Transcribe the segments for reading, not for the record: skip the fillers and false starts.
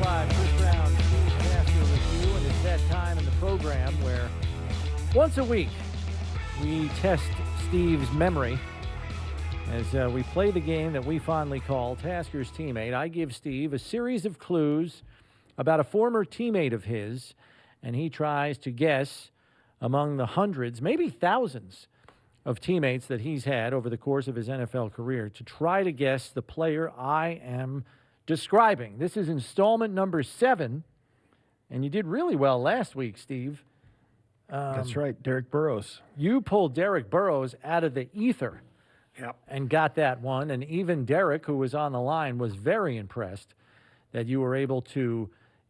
105, Chris Brown, Steve Tasker with you, and it's that time in the program where once a week we test Steve's memory as we play the game that we fondly call Tasker's Teammate. I give Steve a series of clues about a former teammate of his, and he tries to guess among the hundreds, maybe thousands, of teammates that he's had over the course of his NFL career to try to guess the player I am describing. This is installment number 7, and you did really well last week, Steve. That's right, Derek Burrows. You pulled Derek Burrows out of the ether. Yep. And got that one. And even Derek, who was on the line, was very impressed that you were able to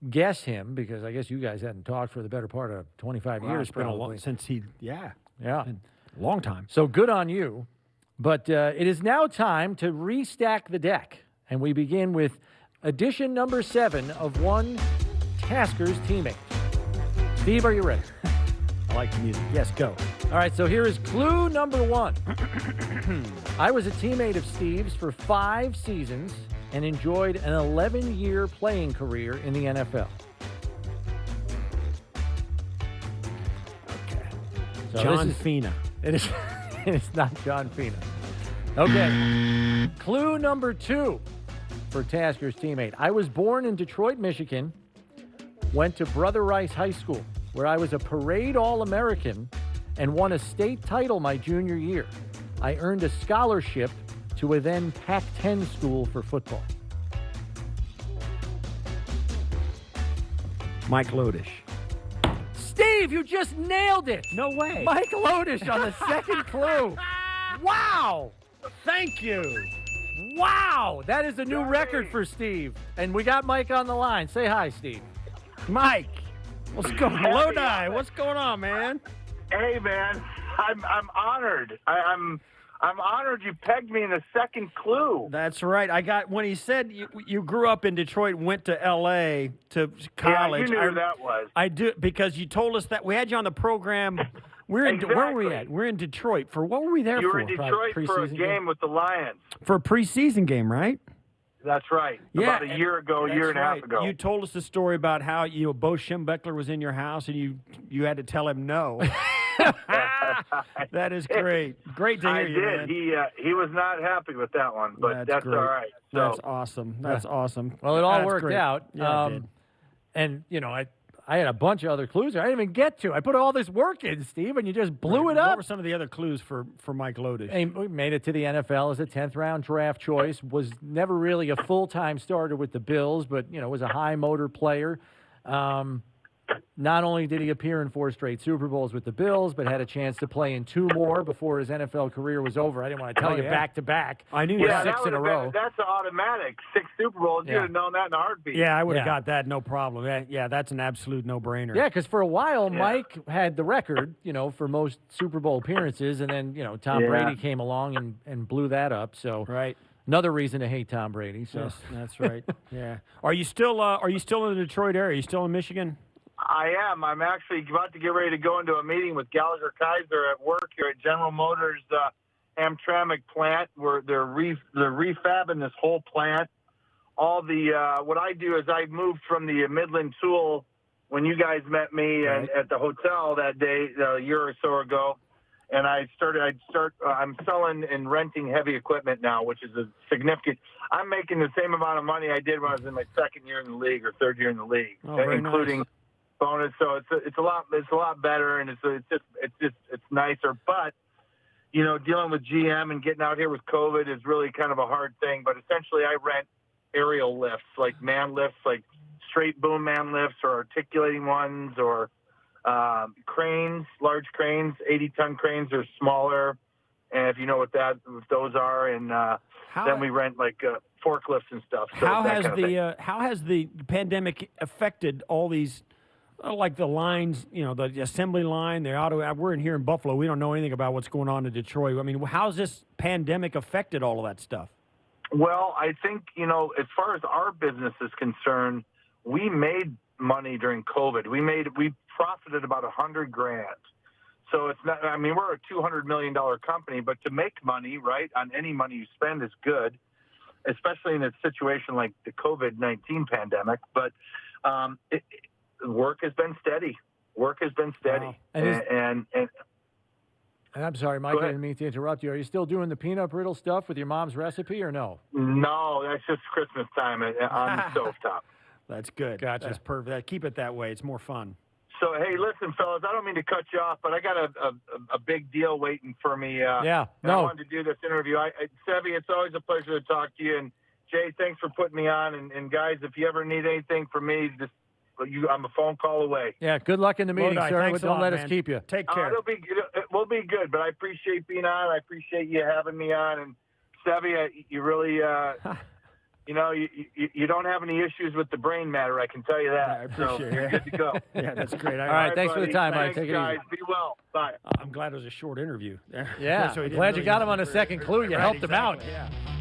guess him, because I guess you guys hadn't talked for the better part of 25 years. It's been a probably. long since he, Yeah. long time. So good on you. But it is now time to restack the deck. And we begin with edition number 7 of one Tasker's Teammate. Steve, are you ready? I like the music. Yes, go. All right, so here is clue number 1. I was a teammate of Steve's for 5 seasons and enjoyed an 11-year playing career in the NFL. Okay. So John this is- Fina. It is, it is not John Fina. Okay. Clue number 2 for Tasker's Teammate. I was born in Detroit, Michigan, went to Brother Rice High School, where I was a parade All-American and won a state title my junior year. I earned a scholarship to a then Pac-10 school for football. Mike Lodish. Steve, you just nailed it. No way. Mike Lodish on the second clue. Wow. Thank you. Wow. That is a new record for Steve. And we got Mike on the line. Say hi, Steve. Mike. What's going on? Lodi, what's going on, man? Hey, man, I'm honored. I'm honored you pegged me in the second clue. That's right. I got when he said you grew up in Detroit, went to L.A. to college. Yeah, you knew who that was. I do, because you told us that we had you on the program. We're in where were we Exactly. at? We're in Detroit for what were we there You for? were in Detroit for a Preseason game with the Lions. For a preseason game, right? That's right. Yeah, About a year ago, That's year and a half right. ago. You told us the story about how Bo Schembechler was in your house and you had to tell him no. That is great. Great to hear I you, did. man. He was not happy with that one, but that's great. all right. So That's awesome. That's awesome. Well, it all That's worked great. out. Yeah, it did. And, I had a bunch of other clues there. I didn't even get to. I put all this work in, Steve, and you just blew it What up. were some of the other clues for Mike Lodish? And we made it to the NFL as a 10th-round draft choice. Was never really a full-time starter with the Bills, but, was a high-motor player. Not only did he appear in 4 straight Super Bowls with the Bills, but had a chance to play in 2 more before his NFL career was over. I didn't want to tell you back-to-back. I knew yeah, that. 6 in a row. That's an automatic 6 Super Bowls. Yeah. You'd have known that in a heartbeat. Yeah, I would have Yeah. got that, no problem. Yeah, that's an absolute no-brainer. Yeah, because for a while, Yeah. Mike had the record, for most Super Bowl appearances, and then, Tom Yeah. Brady came along and blew that up. So Right. another reason to hate Tom Brady. So Yes, that's right. Yeah. Are you still in the Detroit area? Are you still in Michigan? I am. I'm actually about to get ready to go into a meeting with Gallagher Kaiser at work here at General Motors Hamtramck plant, where they're refabbing this whole plant. All the what I do is I moved from the Midland Tool when you guys met me at the hotel that day a year or so ago, and I'm selling and renting heavy equipment now, which is a significant. I'm making the same amount of money I did when I was in my second year in the league or third year in the league, Oh, very including nice. bonus. So it's a lot better, and it's nicer. But dealing with GM and getting out here with COVID is really kind of a hard thing. But essentially, I rent aerial lifts, like man lifts, like straight boom man lifts, or articulating ones, or cranes, large cranes, 80-ton cranes or smaller. And if you know what those are, and then we rent like forklifts and stuff. So How that has kind of thing. how has the pandemic affected all these, like the lines, the assembly line, the auto? We're in here in Buffalo. We don't know anything about what's going on in Detroit. I mean, how's this pandemic affected all of that stuff? Well, I think, as far as our business is concerned, we made money during COVID. We profited about $100,000. So it's not, we're a $200 million company, but to make money, right, on any money you spend is good. especially in a situation like the COVID-19 pandemic. But work has been steady. Work has been steady. Wow. And I'm sorry, Mike, I didn't mean to interrupt you. Are you still doing the peanut brittle stuff with your mom's recipe or no? no, that's just Christmas time on the stovetop. That's good. Gotcha. That's perfect. Keep it that way. It's more fun. So, hey, listen, fellas, I don't mean to cut you off, but I got a big deal waiting for me. Yeah, and I no. wanted to do this interview. Sevy, it's always a pleasure to talk to you. And, Jay, thanks for putting me on. And guys, if you ever need anything from me, I'm a phone call away. Yeah, good luck in the meeting, Lodi, sir. thanks a Don't lot, let us man. keep you. Take care. We'll be good, but I appreciate being on. I appreciate you having me on. And, Sevy, you really, you don't have any issues with the brain matter, I can tell you that. I appreciate so it. You're good to go. Yeah, that's great. All right, thanks for the buddy. time, Mike. Thanks, Take it guys. easy. Be well. Bye. I'm glad it was a short interview. Yeah, So he didn't glad you really got him use on the it. second clue. You Right, helped him out. exactly, Yeah.